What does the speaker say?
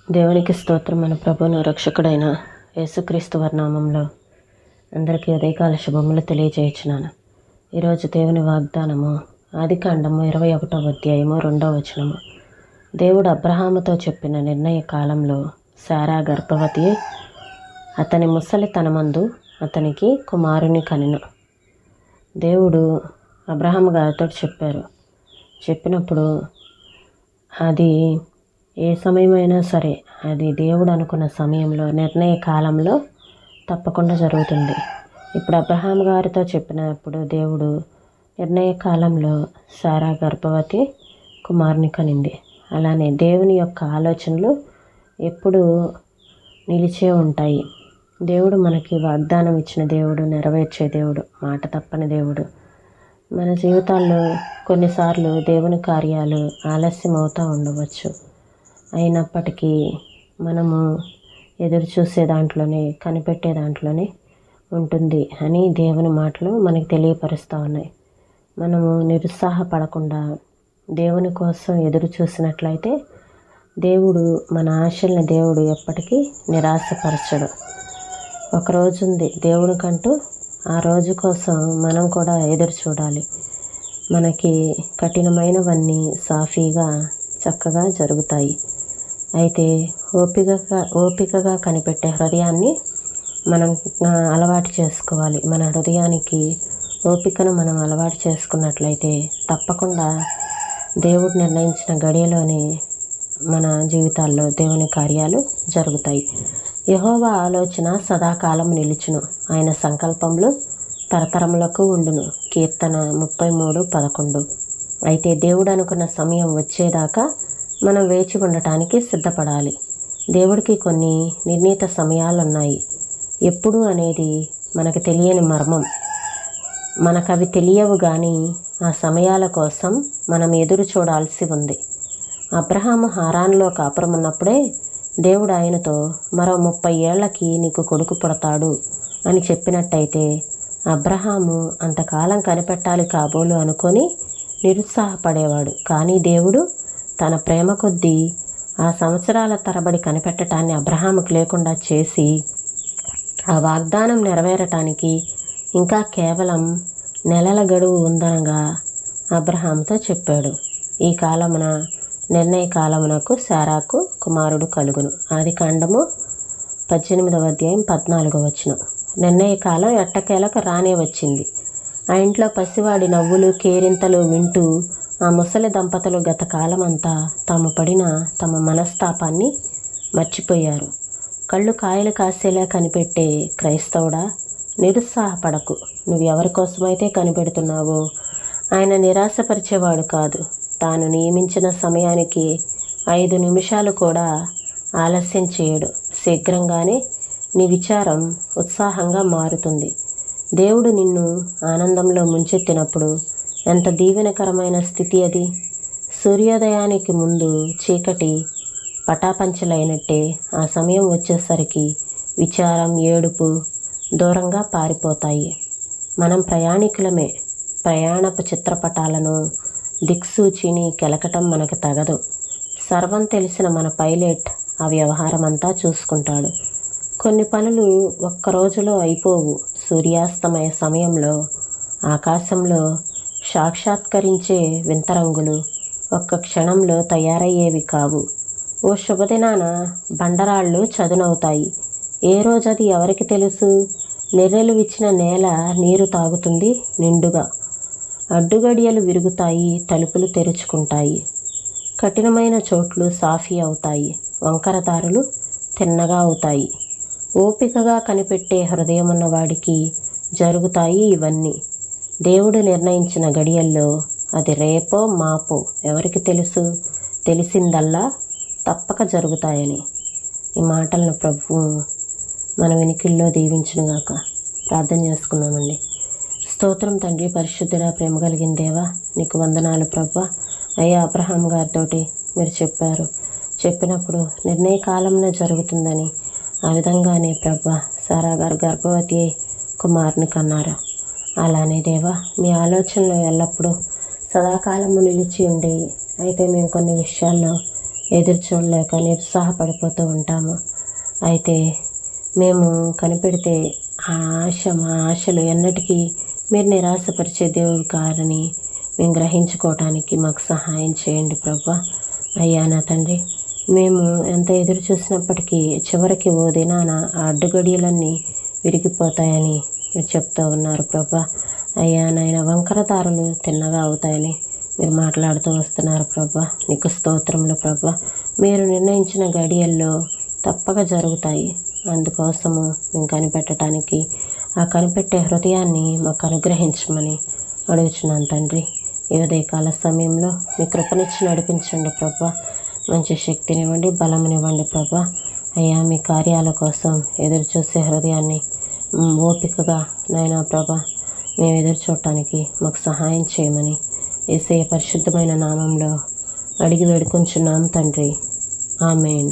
దేవునికి స్తోత్రం. మన ప్రభువును రక్షకుడైన యేసుక్రీస్తు వారి నామంలో అందరికీ ఉదయకాల శుభములు తెలియజేయుచున్నాను. ఈరోజు దేవుని వాగ్దానము ఆదికాండము 21వ అధ్యాయము 2వ వచనము. దేవుడు అబ్రహాముతో చెప్పిన నిర్ణయ కాలంలో శారా గర్భవతి అతని ముసలితనమందు అతనికి కుమారుని కనెను. దేవుడు అబ్రహాము గారితో చెప్పినప్పుడు అది ఏ సమయమైనా సరే, అది దేవుడు అనుకున్న సమయంలో, నిర్ణయ కాలంలో తప్పకుండా జరుగుతుంది. ఇప్పుడు అబ్రహాం గారితో చెప్పినప్పుడు దేవుడు నిర్ణయ కాలంలో శారా గర్భవతి కుమారుని కనింది. అలానే దేవుని యొక్క ఆలోచనలు ఎప్పుడు నిలిచే ఉంటాయి. దేవుడు మనకి వాగ్దానం ఇచ్చిన దేవుడు, నెరవేర్చే దేవుడు, మాట తప్పని దేవుడు. మన జీవితాల్లో కొన్నిసార్లు దేవుని కార్యాలు ఆలస్యం అవుతూ ఉండవచ్చు. అయినప్పటికీ మనము ఎదురు చూసే దాంట్లోనే, కనిపెట్టే దాంట్లోనే ఉంటుంది అని దేవుని మాటలు మనకి తెలియపరుస్తూ ఉన్నాయి. మనము నిరుత్సాహపడకుండా దేవుని కోసం ఎదురు చూసినట్లయితే దేవుడు, మన ఆశల్ని దేవుడు ఎప్పటికీ నిరాశపరచడు. ఒకరోజు ఉంది దేవునికంటూ, ఆ రోజు కోసం మనం కూడా ఎదురు చూడాలి. మనకి కఠినమైనవన్నీ సాఫీగా చక్కగా జరుగుతాయి. అయితే ఓపికగా కనిపెట్టే హృదయాన్ని మనం అలవాటు చేసుకోవాలి. మన హృదయానికి ఓపికను మనం అలవాటు చేసుకున్నట్లయితే తప్పకుండా దేవుడు నిర్ణయించిన గడియలోనే మన జీవితాల్లో దేవుని కార్యాలు జరుగుతాయి. యెహోవా ఆలోచన సదాకాలం నిలుచును, ఆయన సంకల్పములు తరతరములకు ఉండును. కీర్తన 33:11. అయితే దేవుడు అనుకున్న సమయం వచ్చేదాకా మనం వేచి ఉండటానికి సిద్ధపడాలి. దేవుడికి కొన్ని నిర్ణీత సమయాలున్నాయి. ఎప్పుడు అనేది మనకు తెలియని మర్మం. మనకవి తెలియవు, కానీ ఆ సమయాల కోసం మనం ఎదురు చూడాల్సి ఉంది. అబ్రహాము హారాన్లో కాపురం ఉన్నప్పుడే దేవుడు ఆయనతో మరో 30 ఏళ్లకి నీకు కొడుకు పుడతాడు అని చెప్పినట్టయితే అబ్రహాము అంతకాలం కనిపెట్టాలి కాబోలు అనుకొని నిరుత్సాహపడేవాడు. కానీ దేవుడు తన ప్రేమ కొద్దీ ఆ సంవత్సరాల తరబడి కనిపెట్టడాన్ని అబ్రహాముకు లేకుండా చేసి ఆ వాగ్దానం నెరవేరటానికి ఇంకా కేవలం నెలల గడువు ఉందనగా అబ్రహాముతో చెప్పాడు. ఈ కాలమున, నిర్ణయ కాలమునకు శారాకు కుమారుడు కలుగును. ఆదికాండము 18వ అధ్యాయం 14వ వచనం. నిర్ణయ కాలం ఎట్టకేలకు రానే వచ్చింది. ఆ ఇంట్లో పసివాడి నవ్వులు, కేరింతలు వింటూ ఆ ముసలి దంపతులు గత కాలమంతా తాము పడిన తమ మనస్తాపాన్ని మర్చిపోయారు. కళ్ళు కాయలు కాసేలా కనిపెట్టే క్రైస్తవుడా, నిరుత్సాహపడకు. నువ్వు ఎవరి కోసమైతే కనిపెడుతున్నావో ఆయన నిరాశపరిచేవాడు కాదు. తాను నియమించిన సమయానికి 5 నిమిషాలు కూడా ఆలస్యం చేయడు. శీఘ్రంగానే నీ విచారం ఉత్సాహంగా మారుతుంది. దేవుడు నిన్ను ఆనందంలో ముంచెత్తినప్పుడు ఎంత దీవెనకరమైన స్థితి అది. సూర్యోదయానికి ముందు చీకటి పటాపంచలైనట్టే ఆ సమయం వచ్చేసరికి విచారం, ఏడుపు దూరంగా పారిపోతాయి. మనం ప్రయాణికులమే. ప్రయాణపు చిత్రపటాలను, దిక్సూచిని కెలకటం మనకు తగదు. సర్వం తెలిసిన మన పైలట్ ఆ వ్యవహారం అంతా చూసుకుంటాడు. కొన్ని పనులు ఒక్క రోజులో అయిపోవు. సూర్యాస్తమయ సమయంలో ఆకాశంలో సాక్షాత్కరించే వింత రంగులు ఒక్క క్షణంలో తయారయ్యేవి కావు. ఓ శుభదినాన బండరాళ్ళు చదునవుతాయి. ఏ రోజది ఎవరికి తెలుసు? నెర్రెలు విచ్చిన నేల నీరు తాగుతుంది నిండుగా. అడ్డుగడియలు విరుగుతాయి, తలుపులు తెరుచుకుంటాయి. కఠినమైన చోట్లు సాఫీ అవుతాయి, వంకర దారులు తిన్నగా అవుతాయి. ఓపికగా కనిపెట్టే హృదయమున్న వాడికి జరుగుతాయి ఇవన్నీ. దేవుడు నిర్ణయించిన గడియల్లో, అది రేపో మాపో ఎవరికి తెలుసు? తెలిసిందల్లా తప్పక జరుగుతాయని. ఈ మాటలను ప్రభువు మన వినికిల్లో దీవించునుగాక. ప్రార్థన చేసుకుందామండి. స్తోత్రం తండ్రి, పరిశుద్ధుడా, ప్రేమ కలిగిన దేవా, నీకు వందనాలు ప్రభువా. అయ్యా, అబ్రహాం గారితోటి మీరు చెప్పినప్పుడు నిర్ణయ కాలంలో జరుగుతుందని, ఆ విధంగానే ప్రభువా శారా గారు గర్భవతి కుమారుని కన్నారు. అలానే దేవా, మీ ఆలోచనలు ఎల్లప్పుడూ సదాకాలము నిలిచి ఉండేవి. అయితే మేము కొన్ని విషయాల్లో ఎదురు చూడలేక నిరుత్సాహపడిపోతూ ఉంటాము. అయితే మేము కనిపెడితే ఆ ఆశ, మా ఆశలు ఎన్నటికీ మీరు నిరాశపరిచే దేవుడు కారని మేము గ్రహించుకోవటానికి మాకు సహాయం చేయండి ప్రభా. అయ్యా నా తండ్రి, మేము ఎంత ఎదురు చూసినప్పటికీ చివరికి ఓ దినాన ఆ అడ్డుగడియలన్నీ విరిగిపోతాయని మీరు చెప్తూ ఉన్నారు ప్రభా. అయ్యా నాయన, వంకర దారులు తిన్నగా అవుతాయని మీరు మాట్లాడుతూ వస్తున్నారు ప్రభా. నీకు స్తోత్రములు ప్రభా. మీరు నిర్ణయించిన గడియల్లో తప్పక జరుగుతాయి. అందుకోసము మేము కనిపెట్టడానికి, ఆ కనిపెట్టే హృదయాన్ని మాకు అనుగ్రహించమని అడుగుచున్నాను తండ్రి. ఈ ఉదయకాల సమయంలో మీ కృపనిచ్చి నడిపించండి ప్రభా. మంచి శక్తినివ్వండి, బలమునివ్వండి ప్రభా. అయ్యా, మీ కార్యాల కోసం ఎదురు చూసే హృదయాన్ని ఓపికగా నాయనా ప్రభా మేము ఎదురు చూడటానికి మాకు సహాయం చేయమని యేసయ్య పరిశుద్ధమైన నామంలో అడిగి వేడుకొంచున్నాం తండ్రి. ఆమేన్.